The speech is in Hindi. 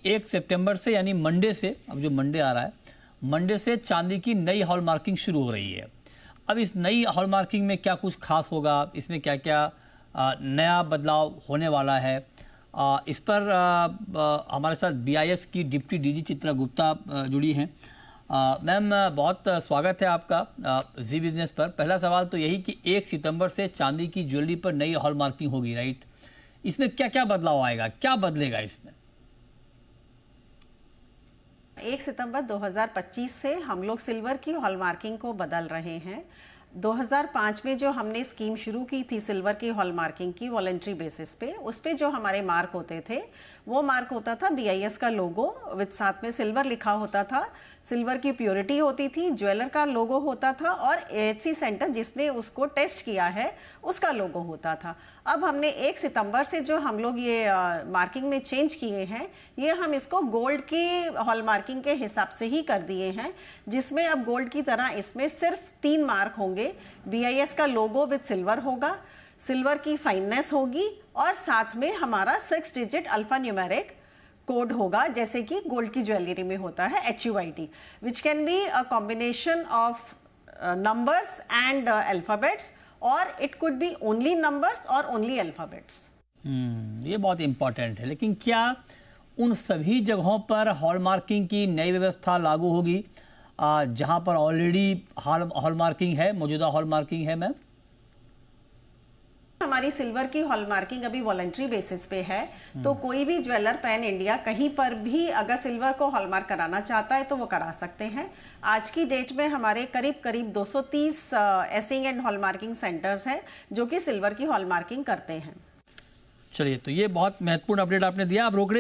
1 सितंबर से यानी मंडे से, अब जो मंडे आ रहा है, मंडे से चांदी की नई हॉलमार्किंग शुरू हो रही है। अब इस नई हॉलमार्किंग में क्या कुछ खास होगा, इसमें क्या क्या नया बदलाव होने वाला है, इस पर हमारे साथ BIS की डिप्टी DG चित्रा गुप्ता जुड़ी हैं। मैम, बहुत स्वागत है आपका जी बिजनेस पर। पहला सवाल तो यही कि 1 सितंबर से चांदी की ज्वेलरी पर नई हॉलमार्किंग होगी, राइट? इसमें क्या क्या बदलाव आएगा, क्या बदलेगा इसमें? 1 सितंबर 2025 से हम लोग सिल्वर की हॉलमार्किंग को बदल रहे हैं। 2005 में जो हमने स्कीम शुरू की थी सिल्वर की हॉलमार्किंग की वॉलंटरी बेसिस पे, उस पे जो हमारे मार्क होते थे वो मार्क होता था BIS का लोगो विद साथ में सिल्वर लिखा होता था, सिल्वर की प्योरिटी होती थी, ज्वेलर का लोगो होता था और AHC सेंटर जिसने उसको टेस्ट किया है उसका लोगो होता था। अब हमने 1 सितंबर से जो हम लोग ये मार्किंग में चेंज किए हैं, ये हम इसको गोल्ड की हॉलमार्किंग के हिसाब से ही कर दिए हैं, जिसमें अब गोल्ड की तरह इसमें सिर्फ 3 मार्क होंगे। BIS का लोगो विद सिल्वर होगा, सिल्वर की फाइननेस होगी और साथ में हमारा 6 डिजिट अल्फा न्यूमेरिक कोड होगा, जैसे कि गोल्ड की ज्वेलरी में होता है HUID, which can be a combination of numbers and alphabets, और it could be only numbers और ओनली अल्फाबेट्स। ये बहुत इंपॉर्टेंट है। लेकिन क्या उन सभी जगहों पर हॉलमार्किंग की नई व्यवस्था लागू होगी जहां पर ऑलरेडी हॉलमार्किंग है, मौजूदा हॉलमार्किंग है? मैम, हमारी सिल्वर की हॉलमार्किंग अभी वॉलंटरी बेसिस पे है, तो कोई भी ज्वेलर पैन इंडिया कहीं पर भी अगर सिल्वर को हॉलमार्क कराना चाहता है तो वो करा सकते हैं। आज की डेट में हमारे करीब 230 एसिंग एंड हॉलमार्किंग सेंटर्स हैं जो कि सिल्वर की हॉलमार्किंग करते हैं। चलिए, तो ये बहुत महत्वपूर्ण अपडेट आपने दिया। आप रोक